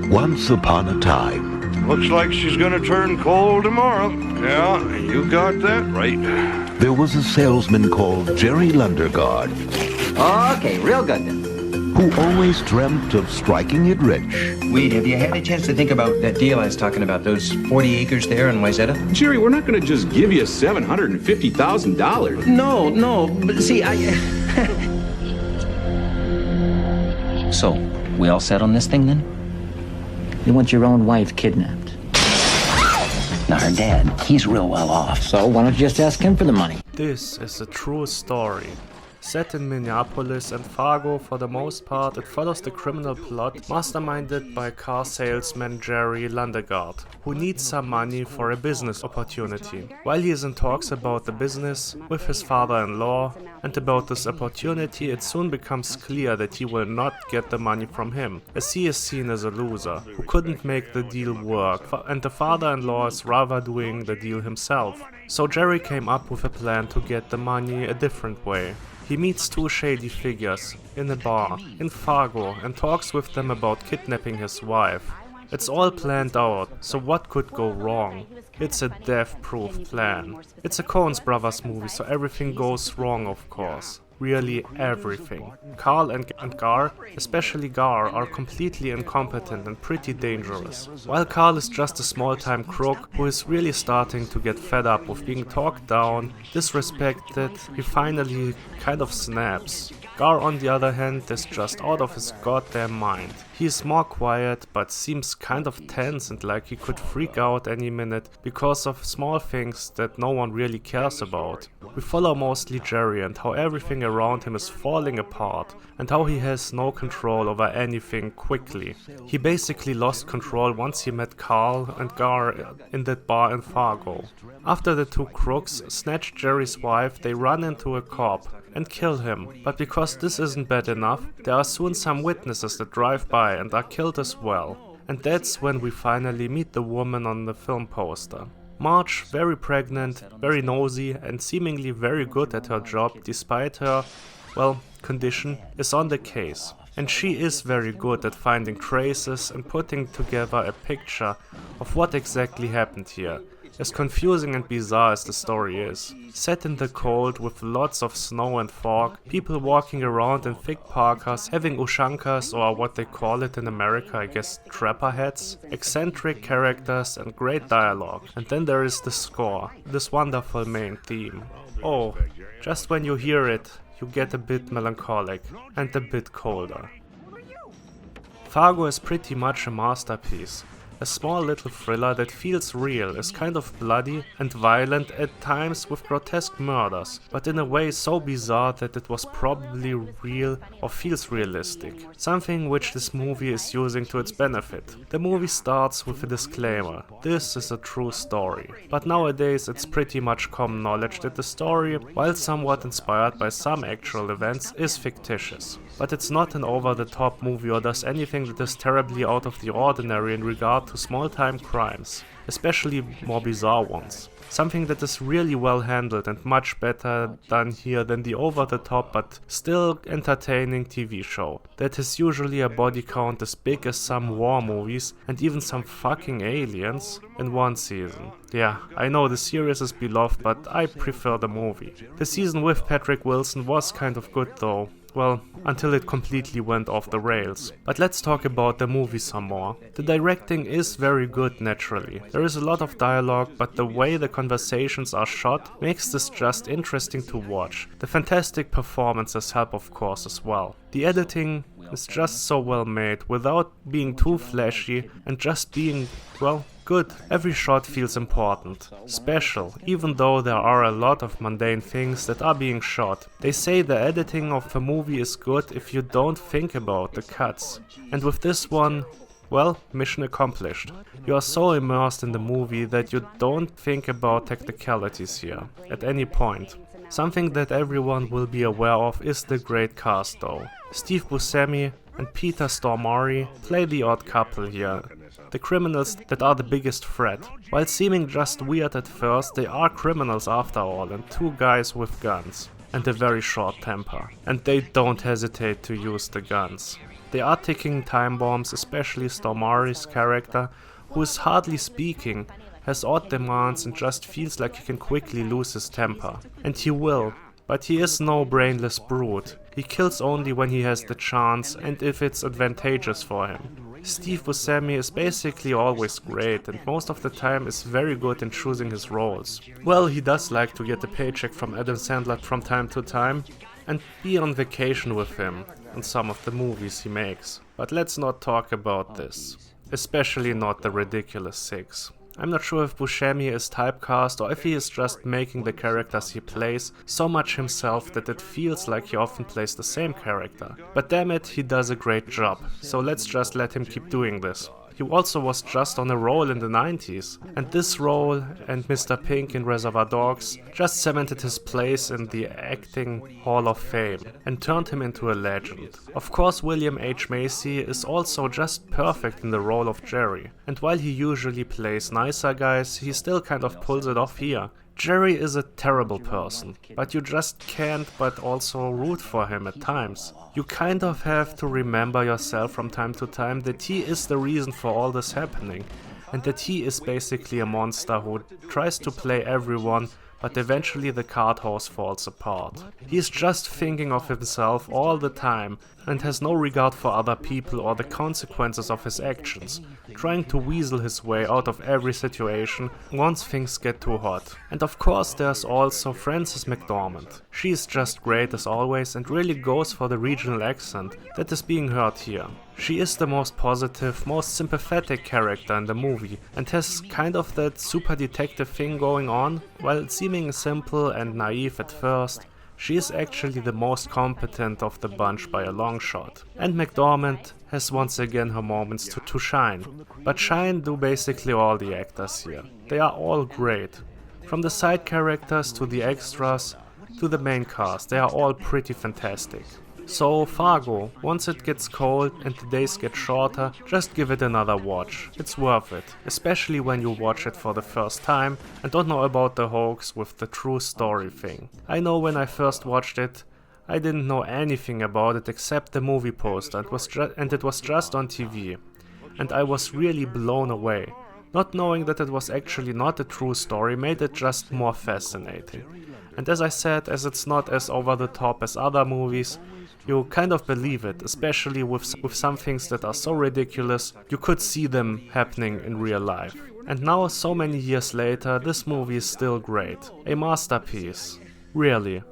Once upon a time, Looks like she's gonna turn cold tomorrow. Yeah, you got that right. there was a salesman called Jerry Lundergaard Okay, real good then. who always dreamt of striking it rich. Weed, have you had a chance to think about that deal I was talking about, those 40 acres there in Wayzata? Jerry, we're not going to just give you $750,000. No, but see, So, we all set on this thing then? You want your own wife kidnapped. Now, her dad, he's real well off. So why don't you just ask him for the money? This is a true story. Set in Minneapolis and Fargo for the most part, it follows the criminal plot masterminded by car salesman Jerry Lundergaard, who needs some money for a business opportunity. While he is in talks about the business with his father-in-law and about this opportunity, it soon becomes clear that he will not get the money from him, as he is seen as a loser, who couldn't make the deal work, and the father-in-law is rather doing the deal himself. So Jerry came up with a plan to get the money a different way. He meets two shady figures in a bar in Fargo and talks with them about kidnapping his wife. It's all planned out, so what could go wrong? It's a death-proof plan. It's a Coen Brothers movie, so everything goes wrong, of course. Really everything. Carl and Gar, especially Gar, are completely incompetent and pretty dangerous. While Carl is just a small-time crook who is really starting to get fed up with being talked down, disrespected, he finally kind of snaps. Gar, on the other hand, is just out of his goddamn mind. He is more quiet, but seems kind of tense and like he could freak out any minute because of small things that no one really cares about. We follow mostly Jerry and how everything around him is falling apart and how he has no control over anything quickly. He basically lost control once he met Carl and Gar in that bar in Fargo. After the two crooks snatch Jerry's wife, they run into a cop and kill him, but because this isn't bad enough, there are soon some witnesses that drive by and are killed as well. And that's when we finally meet the woman on the film poster. Marge, very pregnant, very nosy and seemingly very good at her job despite her, well, condition, is on the case. And she is very good at finding traces and putting together a picture of what exactly happened here. As confusing and bizarre as the story is. Set in the cold with lots of snow and fog, people walking around in thick parkas, having ushankas or what they call it in America, I guess trapper hats, eccentric characters and great dialogue. And then there is the score, this wonderful main theme. Oh, just when you hear it, you get a bit melancholic and a bit colder. Fargo is pretty much a masterpiece. A small little thriller that feels real, is kind of bloody and violent at times with grotesque murders, but in a way so bizarre that it was probably real or feels realistic. Something which this movie is using to its benefit. The movie starts with a disclaimer, this is a true story. But nowadays it's pretty much common knowledge that the story, while somewhat inspired by some actual events, is fictitious. But it's not an over-the-top movie or does anything that is terribly out of the ordinary in regard to small-time crimes, especially more bizarre ones. Something that is really well handled and much better done here than the over-the-top but still entertaining TV show that has usually a body count as big as some war movies and even some fucking aliens in one season. Yeah, I know the series is beloved, but I prefer the movie. The season with Patrick Wilson was kind of good though. Well, until it completely went off the rails. But let's talk about the movie some more. The directing is very good naturally. There is a lot of dialogue, but the way the conversations are shot makes this just interesting to watch. The fantastic performances help of course as well. The editing is just so well made without being too flashy and just being, well, good. Every shot feels important, special, even though there are a lot of mundane things that are being shot. They say the editing of a movie is good if you don't think about the cuts. And with this one, well, mission accomplished. You are so immersed in the movie that you don't think about technicalities here, at any point. Something that everyone will be aware of is the great cast though. Steve Buscemi and Peter Stormare play the odd couple here, the criminals that are the biggest threat. While seeming just weird at first, they are criminals after all and two guys with guns and a very short temper. And they don't hesitate to use the guns. They are ticking time bombs, especially Stormari's character, who is hardly speaking, has odd demands and just feels like he can quickly lose his temper. And he will, but he is no brainless brute. He kills only when he has the chance and if it's advantageous for him. Steve Buscemi is basically always great and most of the time is very good in choosing his roles. Well, he does like to get a paycheck from Adam Sandler from time to time and be on vacation with him in some of the movies he makes. But let's not talk about this. Especially not the ridiculous 6. I'm not sure if Buscemi is typecast or if he is just making the characters he plays so much himself that it feels like he often plays the same character. But damn it, he does a great job, so let's just let him keep doing this. He also was just on a roll in the 90s, and this role and Mr. Pink in Reservoir Dogs just cemented his place in the acting Hall of Fame and turned him into a legend. Of course, William H. Macy is also just perfect in the role of Jerry, and while he usually plays nicer guys, he still kind of pulls it off here. Jerry is a terrible person, but you just can't but also root for him at times. You kind of have to remember yourself from time to time that he is the reason for all this happening, and that he is basically a monster who tries to play everyone, but eventually the cart horse falls apart. He is just thinking of himself all the time and has no regard for other people or the consequences of his actions, trying to weasel his way out of every situation once things get too hot. And of course there's also Frances McDormand. She is just great as always and really goes for the regional accent that is being heard here. She is the most positive, most sympathetic character in the movie and has kind of that super detective thing going on. While seeming simple and naive at first, she is actually the most competent of the bunch by a long shot. And McDormand has once again her moments to shine. But shine do basically all the actors here. They are all great. From the side characters to the extras to the main cast, they are all pretty fantastic. So Fargo, once it gets cold and the days get shorter, just give it another watch. It's worth it, especially when you watch it for the first time and don't know about the hoax with the true story thing. I know when I first watched it, I didn't know anything about it except the movie poster and it was just on TV. And I was really blown away. Not knowing that it was actually not a true story made it just more fascinating. And as I said, as it's not as over the top as other movies, you kind of believe it, especially with some things that are so ridiculous, you could see them happening in real life. And now, so many years later, this movie is still great. A masterpiece. Really.